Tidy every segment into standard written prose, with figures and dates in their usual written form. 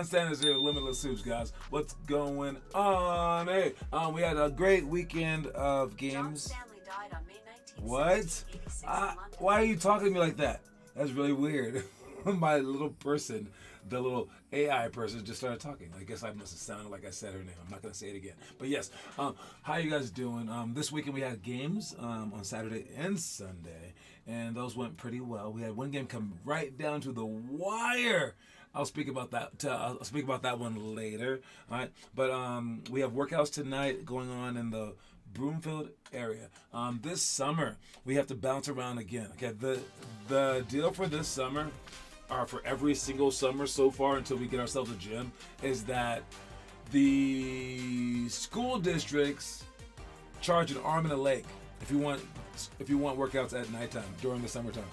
everyone, Sanders here with Limitless Hoops, guys. What's going on? Hey, we had a great weekend of games. Died on May 19th, What? Why are you talking to me like that? That's really weird. My little person, the little AI person, just started talking. I guess I must have sounded like I said her name. I'm not going to say it again. But yes, how you guys doing? This weekend we had games on Saturday and Sunday, and those went pretty well. We had one game come right down to the wire. I'll speak about that. I'll speak about that one later. All right, but we have workouts tonight going on in the Broomfield area. This summer we have to bounce around again. Okay, the deal for this summer, or for every single summer so far until we get ourselves a gym, is that the school districts charge an arm and a leg if you want workouts at nighttime during the summertime.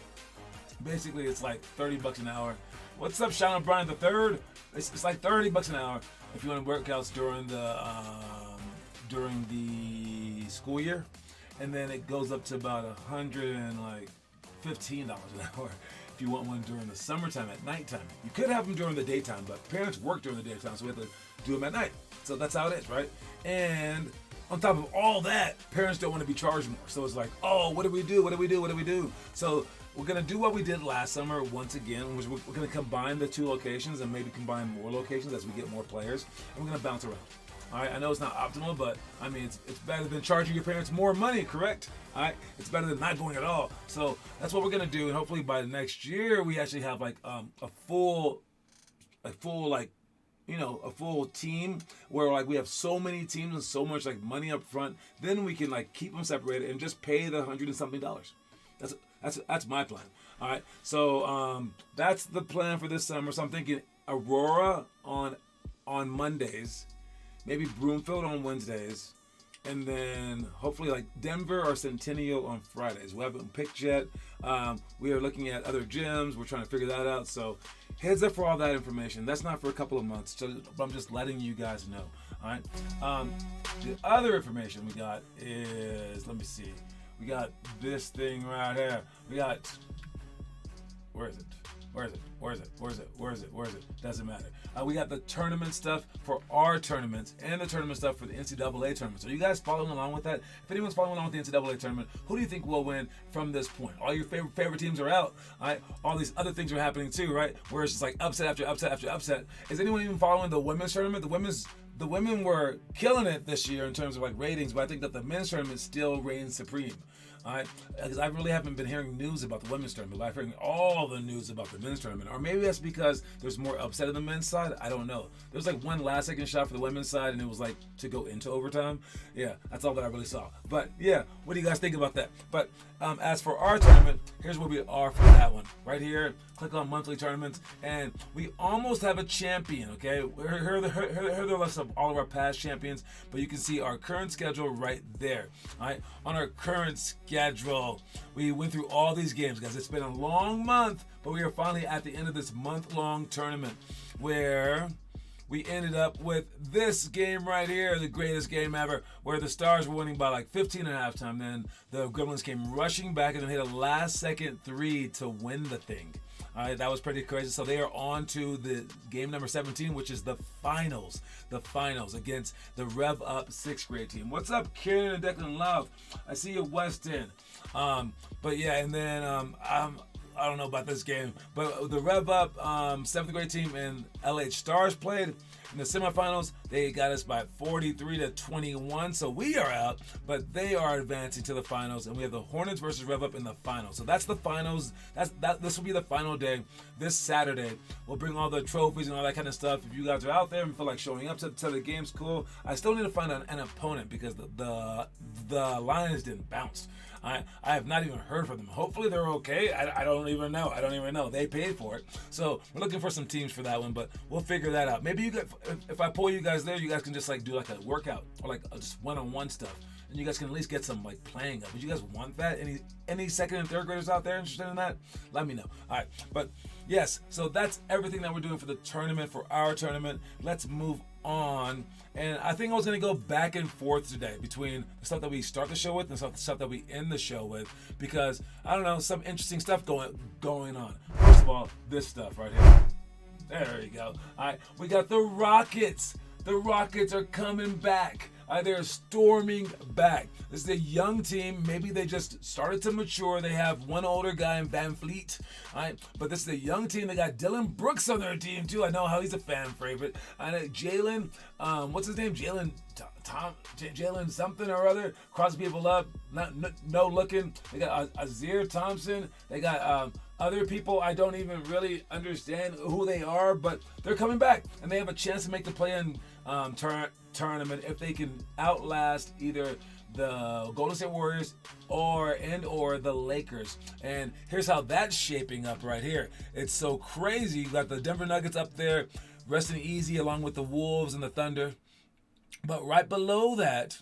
Basically, it's like $30 an hour. What's up, Sean O'Brien the third? It's like $30 an hour if you want workouts during the school year, and then it goes up to about $115 an hour if you want one during the summertime at nighttime. You could have them during the daytime, but parents work during the daytime, so we have to do them at night. So that's how it is, right? And on top of all that, parents don't want to be charged more. So it's like, oh, what do we do? What do we do? What do we do? So we're going to do what we did last summer once again, which we're going to combine the two locations and maybe combine more locations as we get more players. And we're going to bounce around. All right, I know it's not optimal, but I mean, it's better than charging your parents more money, correct? All right, it's better than not going at all. So that's what we're going to do. And hopefully by next year, we actually have like a full team where like we have so many teams and so much like money up front. Then we can like keep them separated and just pay the $100 and something. That's my plan. All right, so that's the plan for this summer. So I'm thinking Aurora on Mondays, maybe Broomfield on Wednesdays, and then hopefully like Denver or Centennial on Fridays. We haven't picked yet. We are looking at other gyms. We're trying to figure that out. So heads up for all that information. That's not for a couple of months. So I'm just letting you guys know. All right. The other information we got is, let me see. We got this thing right here. We got, where is it? Doesn't matter. We got the tournament stuff for our tournaments and the tournament stuff for the NCAA tournament. So you guys following along with that? If anyone's following along with the NCAA tournament, who do you think will win from this point? All your favorite teams are out. All right. All these other things are happening too, right? Where it's just like upset after upset after upset. Is anyone even following the women's tournament? The women were killing it this year in terms of like ratings, but I think that the men's tournament still reigns supreme. All right, because I really haven't been hearing news about the women's tournament, but I'm hearing all the news about the men's tournament. Or maybe that's because there's more upset on the men's side. I don't know. There was like one last second shot for the women's side, and it was like to go into overtime. Yeah, that's all that I really saw. But yeah, what do you guys think about that? But as for our tournament, here's where we are for that one. Right here, click on monthly tournaments, and we almost have a champion, okay? Here are the list of all of our past champions, but you can see our current schedule right there, all right? On our current schedule, we went through all these games, guys. It's been a long month, but we are finally at the end of this month-long tournament where we ended up with this game right here, the greatest game ever, where the Stars were winning by like 15 at halftime. Then the Gremlins came rushing back and then hit a last-second three to win the thing. All right, that was pretty crazy. So they are on to the game number 17, which is the finals. The finals against the Rev Up 6th grade team. What's up, Kieran and Declan Love? I see you, West End. But yeah, and then I don't know about this game, but the Rev Up 7th grade team and LH Stars played in the semifinals. They got us by 43-21, so we are out, but they are advancing to the finals, and we have the Hornets versus Rev Up in the finals. So that's the finals. This will be the final day this Saturday. We'll bring all the trophies and all that kind of stuff. If you guys are out there and feel like showing up to the game's cool. I still need to find an opponent because the Lions didn't bounce. I have not even heard from them. Hopefully they're okay. I don't even know. They paid for it. So we're looking for some teams for that one, but we'll figure that out. Maybe if I pull you guys there, you guys can just like do like a workout or like just one-on-one stuff. And you guys can at least get some like playing up. Would you guys want that? Any second and third graders out there interested in that? Let me know. All right. But yes, so that's everything that we're doing for the tournament, for our tournament. Let's move on. And I think I was going to go back and forth today between the stuff that we start the show with and the stuff that we end the show with, because I don't know, some interesting stuff going on. First of all, this stuff right here. There you go. All right, we got the Rockets. The Rockets are coming back. They're storming back. This is a young team. Maybe they just started to mature. They have one older guy in Van Fleet. All right, but this is a young team. They got Dylan Brooks on their team too. I know how he's a fan favorite. And Jalen, what's his name? Jalen something or other. Cross people up. No looking. They got Azir Thompson. They got other people I don't even really understand who they are, but they're coming back and they have a chance to make the play-in tournament if they can outlast either the Golden State Warriors or the Lakers. And here's how that's shaping up right here. It's so crazy. You got the Denver Nuggets up there resting easy along with the Wolves and the Thunder. But right below that,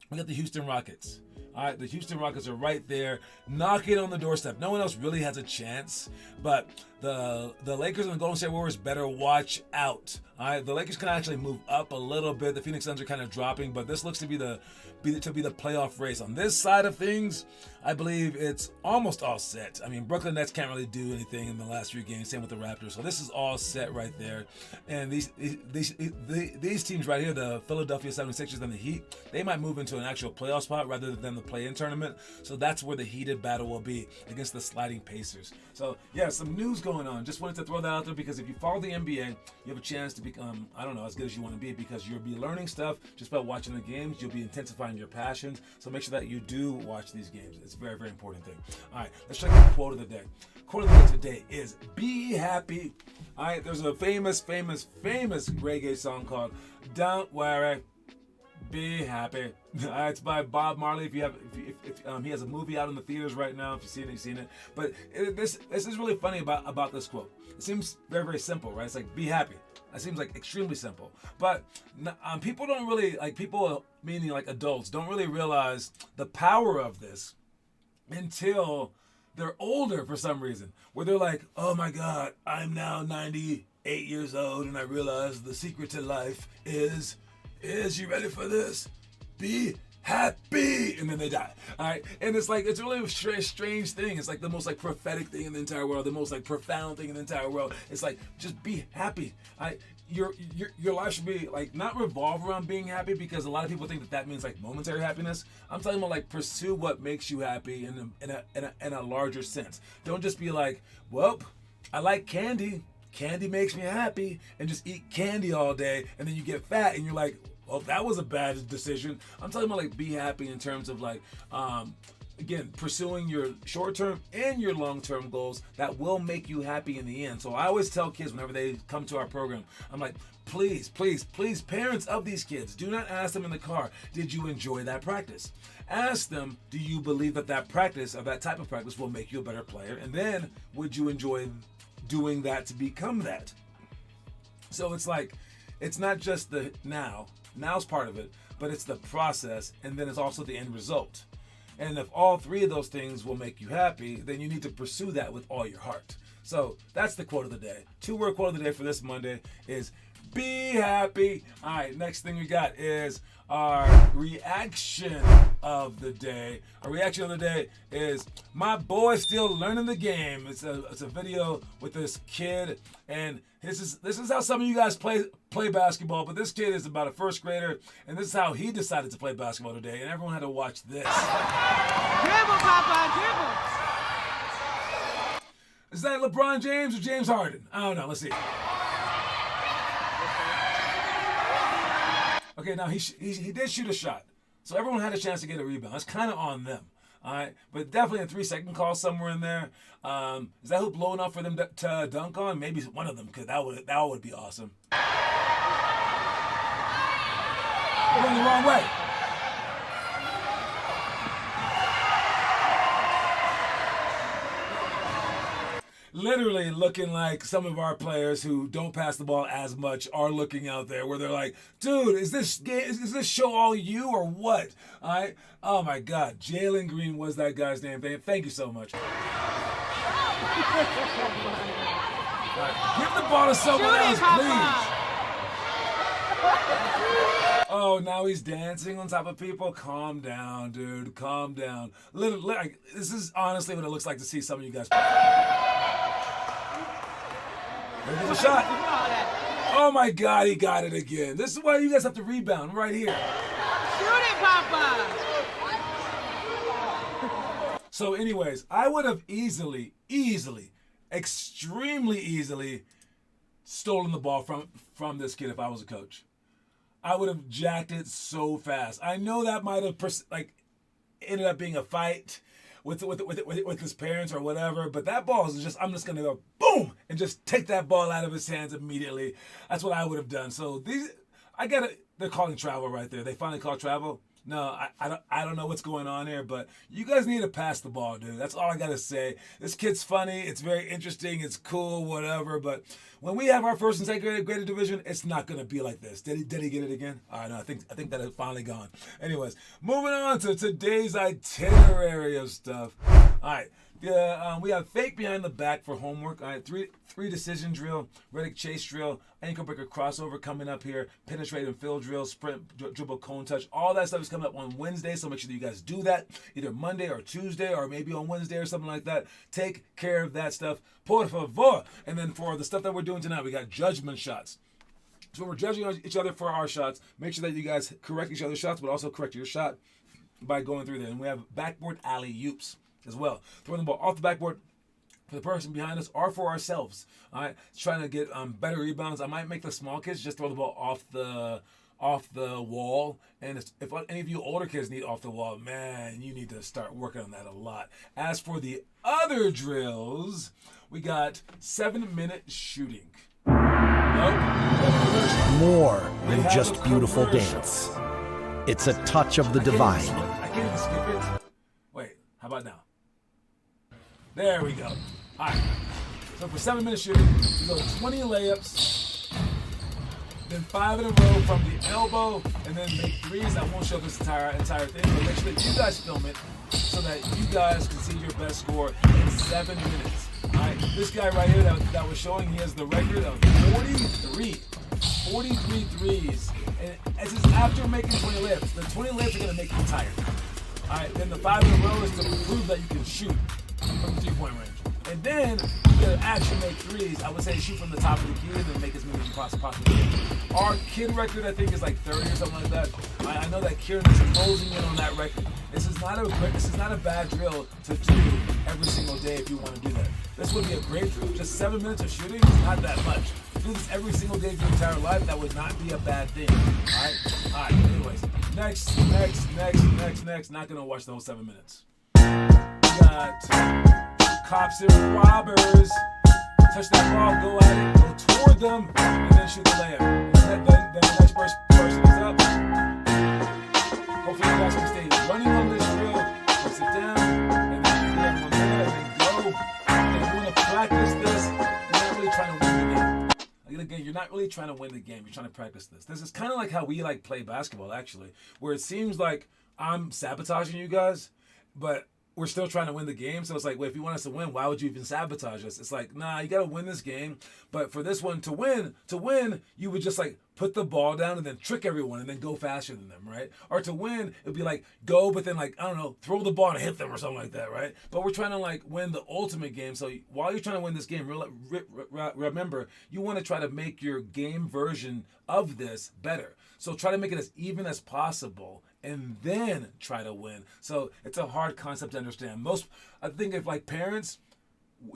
we got the Houston Rockets. All right, the Houston Rockets are right there, knocking on the doorstep. No one else really has a chance, but the Lakers and the Golden State Warriors better watch out. All right, the Lakers can actually move up a little bit. The Phoenix Suns are kind of dropping, but this looks to be the playoff race. On this side of things, I believe it's almost all set. I mean, Brooklyn Nets can't really do anything in the last 3 games. Same with the Raptors. So this is all set right there. And these teams right here, the Philadelphia 76ers and the Heat, they might move into an actual playoff spot rather than the play-in tournament. So that's where the heated battle will be against the sliding Pacers. So yeah, some news going on. Just wanted to throw that out there because if you follow the NBA, you have a chance to become, I don't know, as good as you want to be because you'll be learning stuff just by watching the games. You'll be intensifying your passions. So make sure that you do watch these games. It's a very, very important thing. All right, let's check out the quote of the day. Quote of the day today is be happy. All right, there's a famous reggae song called Don't Worry, Be Happy. It's by Bob Marley. If he has a movie out in the theaters right now, if you've seen it, you've seen it. But this is really funny about this quote. It seems very, very simple, right? It's like be happy. It seems like extremely simple, but people don't really people, meaning like adults, don't really realize the power of this until they're older for some reason, where they're like, oh my God, I'm now 98 years old and I realize the secret to life is you ready for this? Be happy, and then they die. All right, and it's really a strange thing. It's like the most prophetic thing in the entire world, the most profound thing in the entire world. It's like just be happy. All right, your life should be not revolve around being happy, because a lot of people think that means momentary happiness. I'm talking about pursue what makes you happy in a larger sense. Don't just be like, well, I like candy. Candy makes me happy, and just eat candy all day, and then you get fat, and you're like, well, that was a bad decision. I'm talking about be happy in terms of again, pursuing your short-term and your long-term goals that will make you happy in the end. So I always tell kids whenever they come to our program, I'm like, please, parents of these kids, do not ask them in the car, did you enjoy that practice? Ask them, do you believe that practice or that type of practice will make you a better player? And then, would you enjoy doing that to become that? So it's not just the now's part of it, but it's the process, and then it's also the end result. And if all 3 of those things will make you happy, then you need to pursue that with all your heart. So that's the quote of the day. 2-word quote of the day for this Monday is be happy. All right, next thing we got is our reaction of the day. Our reaction of the day is my boy still learning the game. It's a video with this kid, and this is how some of you guys play basketball, but this kid is about a first grader, and this is how he decided to play basketball today, and everyone had to watch this. Dribble, Papa, dribble. Is that LeBron James or James Harden? I don't know. Let's see. Okay, now he did shoot a shot, so everyone had a chance to get a rebound. That's kind of on them, all right? But definitely a 3-second call somewhere in there. Is that hoop low enough for them to dunk on? Maybe one of them could. That would be awesome. Going the wrong way. Literally looking like some of our players who don't pass the ball as much are looking out there, where they're like, dude, is this show all you or what? All right. Oh my God, Jalen Green was that guy's name. Thank you so much. All right. Give the ball to someone else, please. Oh, now he's dancing on top of people. Calm down, dude. Calm down. This is honestly what it looks like to see some of you guys play. There's a shot. You know all that. Oh my God, he got it again. This is why you guys have to rebound right here. Shoot it, Papa. So anyways, I would have easily, extremely easily stolen the ball from this kid if I was a coach. I would have jacked it so fast. I know that might have ended up being a fight with his parents or whatever, but that ball is I'm just gonna go boom and just take that ball out of his hands immediately. That's what I would have done. So they're calling travel right there. They finally called travel. No, I don't know what's going on here, but you guys need to pass the ball, dude. That's all I gotta say. This kid's funny. It's very interesting. It's cool, whatever. But when we have our first and second grade division, it's not gonna be like this. Did he get it again? No, I think that it's finally gone. Anyways, moving on to today's itinerary of stuff. All right. We have fake behind the back for homework. All right, three decision drill, Reddick chase drill, ankle breaker crossover coming up here, penetrate and fill drill, sprint, dribble, cone touch. All that stuff is coming up on Wednesday, so make sure that you guys do that either Monday or Tuesday or maybe on Wednesday or something like that. Take care of that stuff, por favor. And then for the stuff that we're doing tonight, we got judgment shots. So we're judging each other for our shots. Make sure that you guys correct each other's shots, but also correct your shot by going through there. And we have backboard alley-oops as well. Throwing the ball off the backboard for the person behind us or for ourselves. All right, trying to get better rebounds. I might make the small kids just throw the ball off the wall. And if any of you older kids need off the wall, man, you need to start working on that a lot. As for the other drills, we got 7-minute shooting. More than just beautiful dance. It's a touch of the divine. I can't even skip it. Wait, how about now? There we go. All right. So for 7-minute shooting, we go 20 layups, then 5 in a row from the elbow, and then make threes. I won't show this entire thing, but make sure that you guys film it so that you guys can see your best score in 7 minutes. All right. This guy right here that was showing, he has the record of 43 threes. And this is after making 20 layups. The 20 layups are going to make you tired. All right. Then the 5 in a row is to prove that you can shoot from the 3-point range. And then you gotta actually make threes. I would say shoot from the top of the key and then make as many as you possibly can. Our kid record, I think, is like 30 or something like that. I know that Kieran is closing in on that record. This is not a bad drill to do every single day if you want to do that. This would be a great drill. Just 7 minutes of shooting is not that much. Do this every single day of your entire life, that would not be a bad thing. All right. Anyways, next. Not gonna watch the whole 7 minutes. We got cops and robbers. Touch that ball, go at it, go toward them, and then shoot the layup. Then the next person is up. Hopefully you guys can stay running on this drill. Press it down, and then get everyone there, and then go. And if you want to practice this, you're not really trying to win the game. Again, you're not really trying to win the game. You're trying to practice this. This is kind of like how we play basketball, actually, where it seems like I'm sabotaging you guys, but we're still trying to win the game. So it's like, wait, if you want us to win, why would you even sabotage us? It's like, nah, you got to win this game. But for this one, to win, you would just put the ball down and then trick everyone and then go faster than them, right? Or to win, it'd be go, but then I don't know, throw the ball and hit them or something like that, right? But we're trying to win the ultimate game. So while you're trying to win this game, remember, you want to try to make your game version of this better. So try to make it as even as possible and then try to win. So it's a hard concept to understand. I think if parents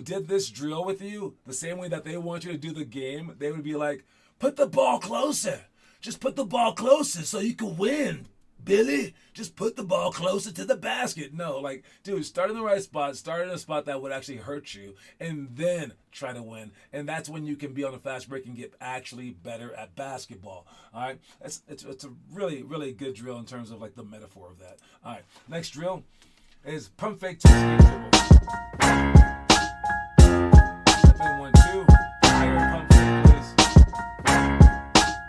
did this drill with you the same way that they want you to do the game, they would be like, put the ball closer. Just put the ball closer so you can win, Billy. Just put the ball closer to the basket. No, dude, start in the right spot. Start in a spot that would actually hurt you, and then try to win. And that's when you can be on a fast break and get actually better at basketball. All right, it's a really, really good drill in terms of the metaphor of that. All right, next drill is pump fake two skate dribble. Step in 1, 2, higher pump fake, please.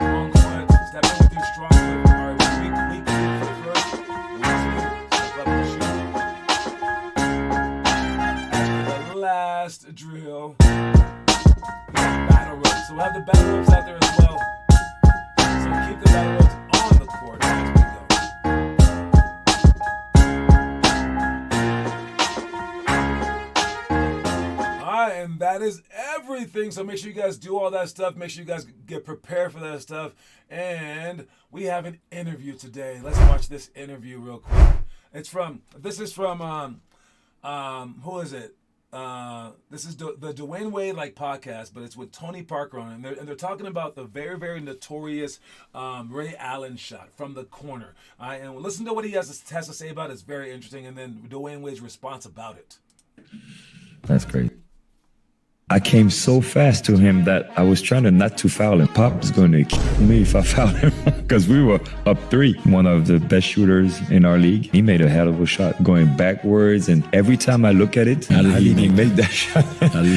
Long foot, step in with your strong foot. All right, weak foot first. 1, 2, step up and shoot. The last drill is battle ropes. So we'll have the battle ropes out there as well. So keep the battle ropes on the court as we go. All right, and that is everything. So make sure you guys do all that stuff. Make sure you guys get prepared for that stuff. And we have an interview today. Let's watch this interview real quick. This is from who is it? This is the Dwayne Wade podcast, but it's with Tony Parker on it, and they're talking about the very, very notorious Ray Allen shot from the corner. And we'll listen to what he has to say about it. It's very interesting, and then Dwayne Wade's response about it. That's great. I came so fast to him that I was trying to not to foul him. Pop was going to kill me if I fouled him because we were up 3. One of the best shooters in our league. He made a hell of a shot going backwards, and every time I look at it, how did he make that shot?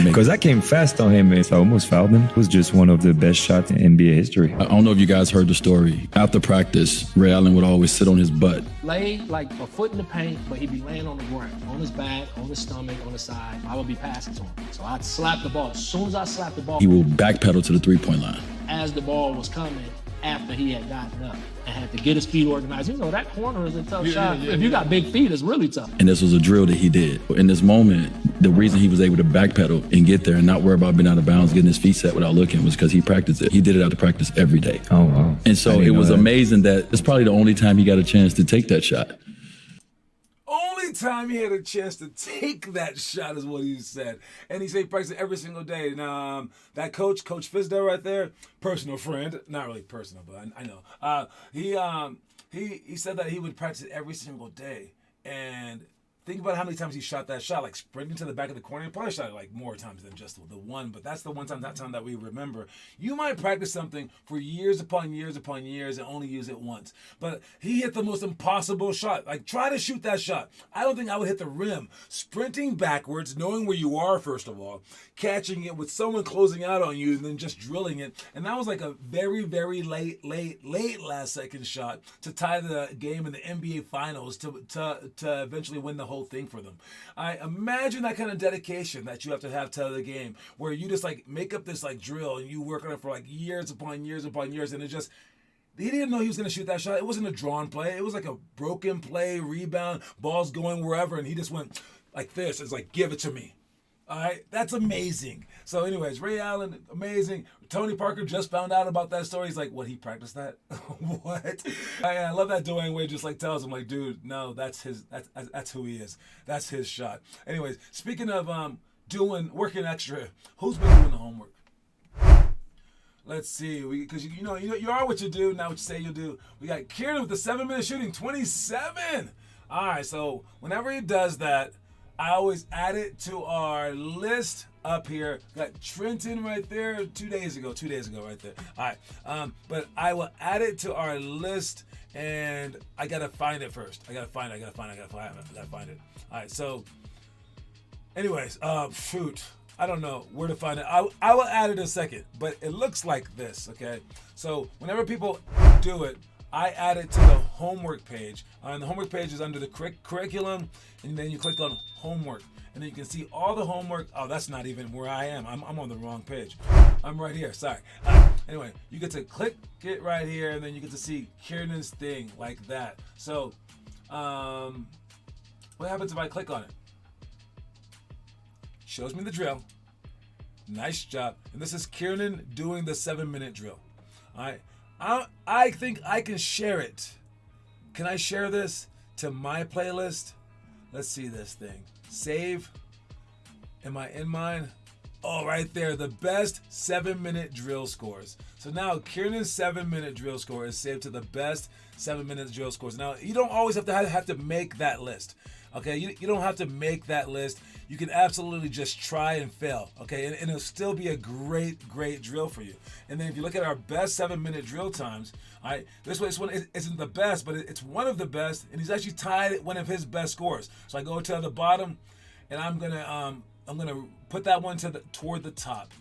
Because I came fast on him and I almost fouled him. It was just one of the best shots in NBA history. I don't know if you guys heard the story. After practice, Ray Allen would always sit on his butt. Lay like a foot in the paint, but he'd be laying on the ground, on his back, on his stomach, on the side. I would be passing to him. So I'd slap the ball. As soon as I slapped the ball, He will backpedal to the three-point line. as the ball was coming, after he had gotten up and had to get his feet organized. You know, that corner is a tough shot. If you got big feet, it's really tough. And this was a drill that he did. In this moment, the reason he was able to backpedal and get there and not worry about being out of bounds, getting his feet set without looking, was because he practiced it. He did it after practice every day. Oh, wow. And so it was amazing that it's probably the only time he got a chance to take that shot. Only time he had a chance to take that shot is what he said. And he said he practiced it every single day. And that Coach Fisdale right there, personal friend, not really personal, but I know. He said that he would practice it every single day. And think about how many times he shot that shot, like sprinting to the back of the corner. He probably shot it like more times than just the one, but that's the one time, that time that we remember. You might practice something for years upon years upon years and only use it once. But he hit the most impossible shot. Like, try to shoot that shot. I don't think I would hit the rim. Sprinting backwards, knowing where you are, first of all, catching it with someone closing out on you, and then just drilling it. And that was like a very, very late last second shot to tie the game in the NBA Finals to eventually win the whole thing for them. I imagine that kind of dedication that you have to the game, where you just like make up this like drill and you work on it for like years upon years upon years, and it just, he didn't know he was going to shoot that shot. It wasn't a drawn play. It was like a broken play, rebound, balls going wherever, and he just went like this. It's like, give it to me. All right, that's amazing. So anyways, Ray Allen, amazing. Tony Parker just found out about that story. He's like, what, he practiced that? What? I love that Dwayne Wade just like tells him, like, dude, no, that's who he is. That's his shot. Anyways, speaking of working extra, who's been doing the homework? Let's see, because you are what you do, not what you say you'll do. We got Kieran with the 7-minute shooting, 27. All right, so whenever he does that, I always add it to our list up here. Got Trenton right there 2 days ago right there. All right, but I will add it to our list, and I gotta find it first. I gotta find it. All right, so anyways, shoot, I don't know where to find it. I will add it in a second, but it looks like this, okay? So whenever people do it, I add it to the homework page. And the homework page is under the curriculum, and then you click on homework. And then you can see all the homework. Oh, that's not even where I am. I'm on the wrong page. I'm right here, sorry. Anyway, you get to click it right here, and then you get to see Kieran's thing like that. So, what happens if I click on it? Shows me the drill. Nice job. And this is Kieran doing the 7-minute drill. All right. I think I can share it. Can I share this to my playlist? Let's see this thing. Save. Am I in mine? Oh, right there. The best 7-minute drill scores. So now Kieran's 7-minute drill score is saved to the best 7-minute drill scores. Now, you don't always have to make that list. Okay, you don't have to make that list. You can absolutely just try and fail, okay? And it'll still be a great drill for you. And then if you look at our best 7-minute drill times, all right, this one isn't the best, but it's one of the best, and he's actually tied at one of his best scores. So I go to the bottom, and I'm gonna put that one toward the top.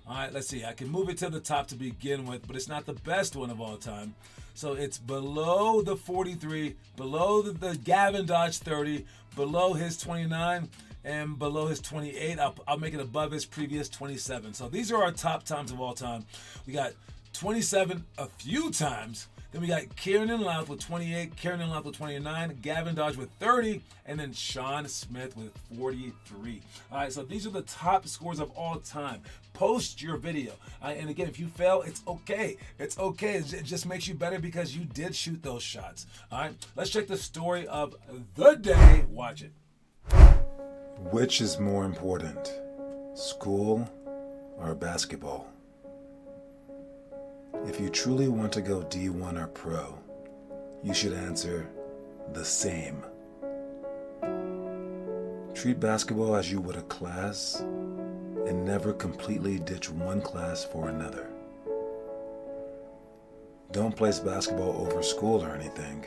All right, let's see. I can move it to the top to begin with, but it's not the best one of all time. So it's below the 43, below the Gavin Dodge 30, below his 29, and below his 28. I'll make it above his previous 27. So these are our top times of all time. We got 27 a few times. Then we got Kieran Louth with 28, Kieran Louth with 29, Gavin Dodge with 30, and then Sean Smith with 43. All right, so these are the top scores of all time. Post your video. And again, if you fail, it's okay. It's okay. It just makes you better because you did shoot those shots. All right, let's check the story of the day. Watch it. Which is more important, school or basketball? If you truly want to go D1 or pro, you should answer the same. Treat basketball as you would a class and never completely ditch one class for another. Don't place basketball over school or anything,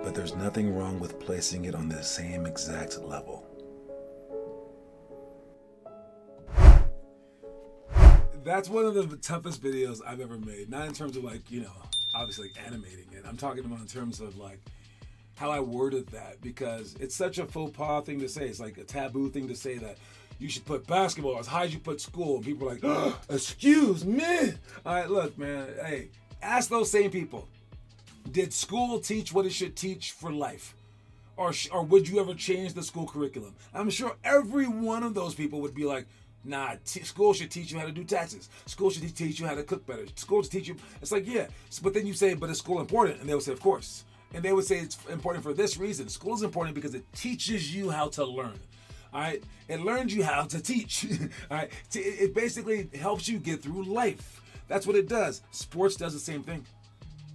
but there's nothing wrong with placing it on the same exact level. That's one of the toughest videos I've ever made. Not in terms of like, obviously like animating it. I'm talking about in terms of like how I worded that, because it's such a faux pas thing to say. It's like a taboo thing to say that you should put basketball as high as you put school. And people are like, oh, excuse me. All right, look, man. Hey, ask those same people. Did school teach what it should teach for life? Or would you ever change the school curriculum? I'm sure every one of those people would be like, nah, school should teach you how to do taxes. School should teach you how to cook better. School should teach you. It's like, yeah. But then you say, but is school important? And they would say, of course. And they would say it's important for this reason. School is important because it teaches you how to learn. All right? It learns you how to teach. All right? It basically helps you get through life. That's what it does. Sports does the same thing.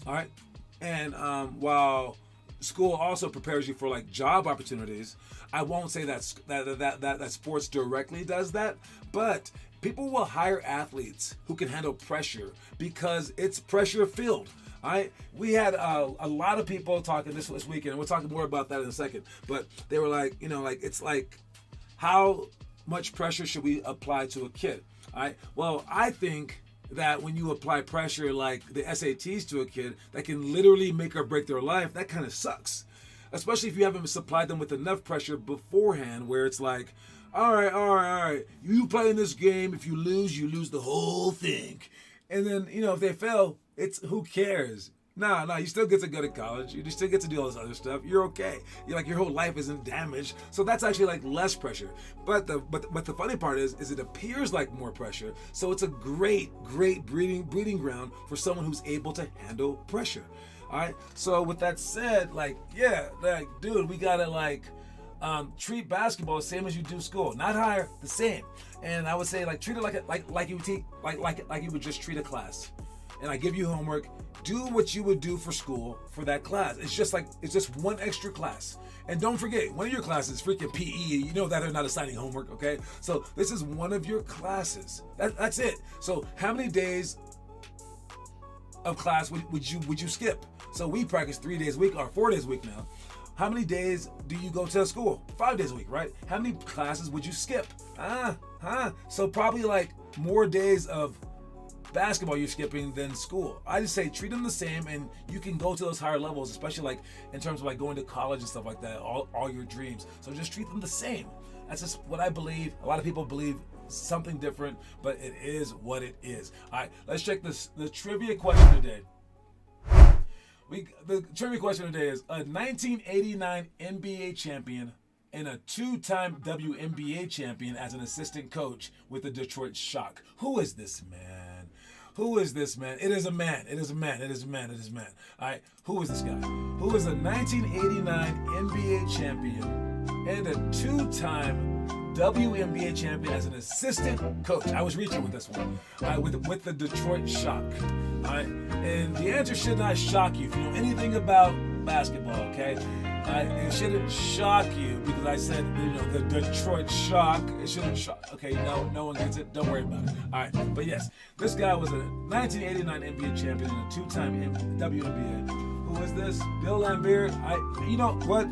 All right? And while school also prepares you for like job opportunities, I won't say that sports directly does that, but people will hire athletes who can handle pressure because it's pressure filled. All right, we had a lot of people talking this weekend, and we'll talk more about that in a second. But they were like, it's like, how much pressure should we apply to a kid? All right, well, I think that when you apply pressure like the SATs to a kid that can literally make or break their life, that kind of sucks. Especially if you haven't supplied them with enough pressure beforehand, where it's like, all right, you play in this game, if you lose the whole thing. And then, if they fail, it's who cares? Nah, you still get to go to college. You still get to do all this other stuff. You're okay. You're like, your whole life isn't damaged. So that's actually like less pressure. But the funny part is it appears like more pressure. So it's a great breeding ground for someone who's able to handle pressure. All right. So with that said, dude, we gotta treat basketball the same as you do school, not higher, the same. And I would say treat it like you would just treat a class. And I give you homework. Do what you would do for school for that class. It's just one extra class. And don't forget, one of your classes, freaking PE. You know that they're not assigning homework, okay? So this is one of your classes. That's it. So how many days of class would you skip? So we practice 3 days a week or 4 days a week now. How many days do you go to school? 5 days a week, right? How many classes would you skip? So probably more days of basketball you're skipping than school. I just say treat them the same, and you can go to those higher levels, especially in terms of going to college and stuff like that, all your dreams. So just treat them the same. That's just what I believe. A lot of people believe something different, but it is what it is. All right, let's check the trivia question today. The trivia question today is a 1989 NBA champion and a 2-time WNBA champion as an assistant coach with the Detroit Shock. Who is this man? Who is this man? It is a man. It is a man. It is a man. It is a man. All right. Who is this guy? Who is a 1989 NBA champion and a 2-time WNBA champion as an assistant coach? I was reaching with this one. All right, with the Detroit Shock. All right. And the answer should not shock you if you know anything about basketball, okay? It shouldn't shock you because I said, the Detroit Shock. It shouldn't shock. Okay, no one gets it. Don't worry about it. All right, but yes, this guy was a 1989 NBA champion and a 2-time WNBA. Who is this? Bill Laimbeer. You know what?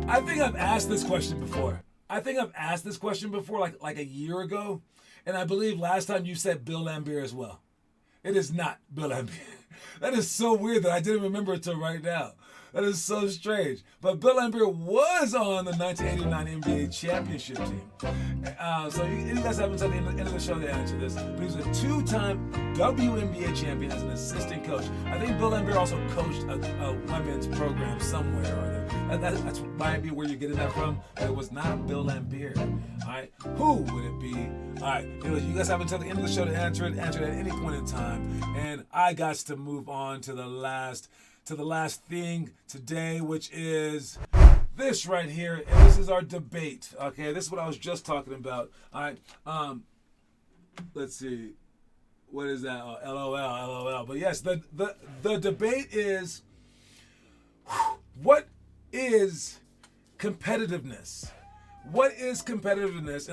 I think I've asked this question before. Like a year ago, and I believe last time you said Bill Laimbeer as well. It is not Bill Laimbeer. That is so weird that I didn't remember it till right now. That is so strange. But Bill Laimbeer was on the 1989 NBA championship team. So you guys haven't said at the end of the show to answer this, but he was a two-time WNBA champion as an assistant coach. I think Bill Laimbeer also coached a women's program somewhere or other. That's might be where you're getting that from. But it was not Bill Laimbeer. All right, who would it be? All right, anyways, you guys haven't until the end of the show to answer it. Answer it at any point in time, and I got to move on to the last thing today, which is this right here, and this is our debate. Okay, this is what I was just talking about. All right, let's see, what is that? Oh, LOL. But yes, the debate is, what is competitiveness? What is competitiveness?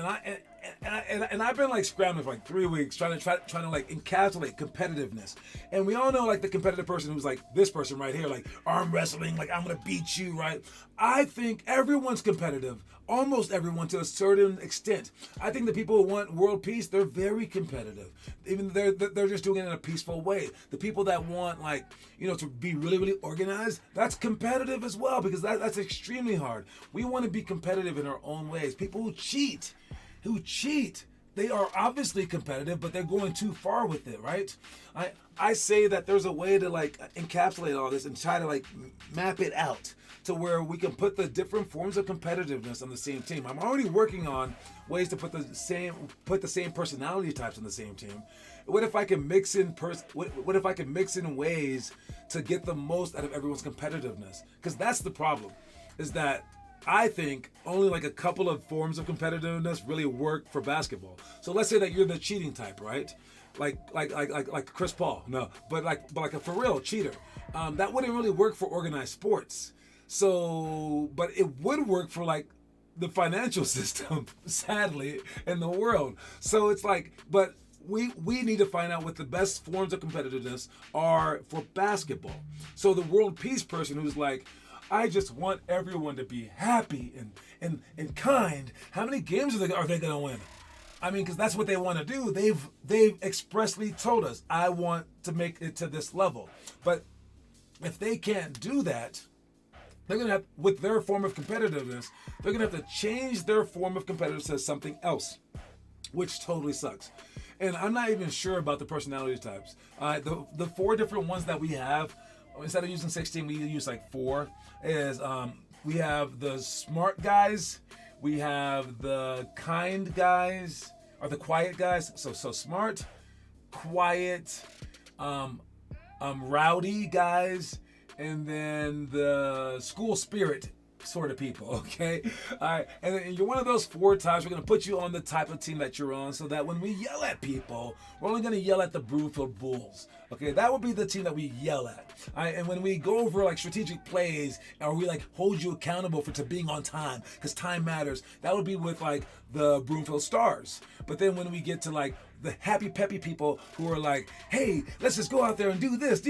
And I've been like scrambling for like 3 weeks trying to like encapsulate competitiveness. And we all know like the competitive person who's like this person right here, like arm wrestling, like I'm gonna beat you, right? I think everyone's competitive, almost everyone to a certain extent. I think the people who want world peace, they're very competitive. Even they're just doing it in a peaceful way. The people that want like, to be really, really organized, that's competitive as well, because that's extremely hard. We want to be competitive in our own ways. People who cheat, they are obviously competitive, but they're going too far with it, right? I say that there's a way to like encapsulate all this and try to like map it out to where we can put the different forms of competitiveness on the same team. I'm already working on ways to put the same personality types on the same team. What if I can mix in what if I can mix in ways to get the most out of everyone's competitiveness? Because that's the problem, is that I think only like a couple of forms of competitiveness really work for basketball. So let's say that you're the cheating type, right? Like Chris Paul, no, but like a for real cheater. That wouldn't really work for organized sports. So, but it would work for like the financial system, sadly, in the world. So it's like, but we need to find out what the best forms of competitiveness are for basketball. So the world peace person who's like, I just want everyone to be happy and kind. How many games are they going to win? I mean, because that's what they want to do. They've expressly told us, I want to make it to this level. But if they can't do that, they're going to have, with their form of competitiveness, they're going to have to change their form of competitiveness to something else, which totally sucks. And I'm not even sure about the personality types. The 4 different ones that we have, instead of using 16, we use like 4. Is we have the smart guys, we have the kind guys, or the quiet guys. So smart, quiet, rowdy guys, and then the school spirit sort of people, okay? All right, and then you're one of those 4 types. We're going to put you on the type of team that you're on so that when we yell at people, we're only going to yell at the Broomfield Bulls, okay? That would be the team that we yell at. All right, and when we go over like strategic plays, or we like hold you accountable to being on time, because time matters, that would be with like the Broomfield Stars. But then when we get to like the happy peppy people who are like, hey, let's just go out there and do this,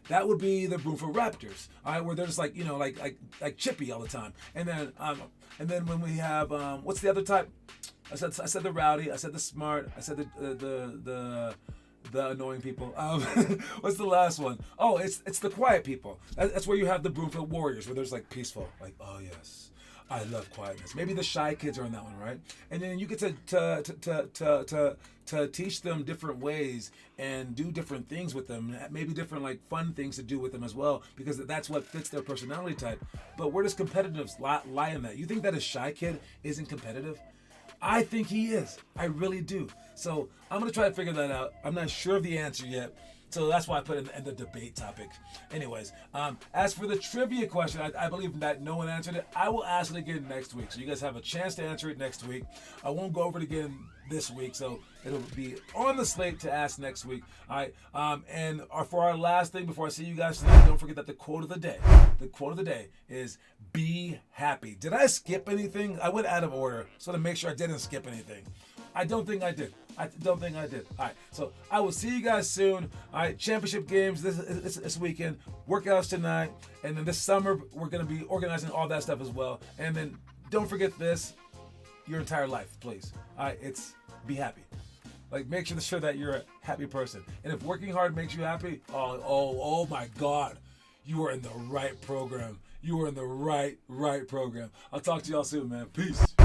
that would be the Broomfield Raptors. All right, where they're just like, like chippy all the time. And then when we have what's the other type? I said the rowdy, I said the smart, I said the annoying people. What's the last one? Oh, it's the quiet people. That's where you have the Broomfield Warriors, where there's like peaceful, like, oh yes, I love quietness. Maybe the shy kids are in that one, right? And then you get to teach them different ways and do different things with them, maybe different like fun things to do with them as well, because that's what fits their personality type. But where does competitiveness lie in that? You think that a shy kid isn't competitive? I think he is. I really do. So I'm going to try to figure that out. I'm not sure of the answer yet. So that's why I put it in the debate topic. Anyways, as for the trivia question, I believe that no one answered it. I will ask it again next week. So you guys have a chance to answer it next week. I won't go over it again this week. So it'll be on the slate to ask next week. All right. And for our last thing, before I see you guys tonight, don't forget that the quote of the day is be happy. Did I skip anything? I went out of order so to make sure I didn't skip anything. I don't think I did. All right, so I will see you guys soon. All right, championship games this weekend, workouts tonight, and then this summer we're going to be organizing all that stuff as well. And then don't forget this, your entire life, please. All right, it's be happy. Like, make sure that you're a happy person. And if working hard makes you happy, oh my God, you are in the right program. You are in the right program. I'll talk to y'all soon, man. Peace.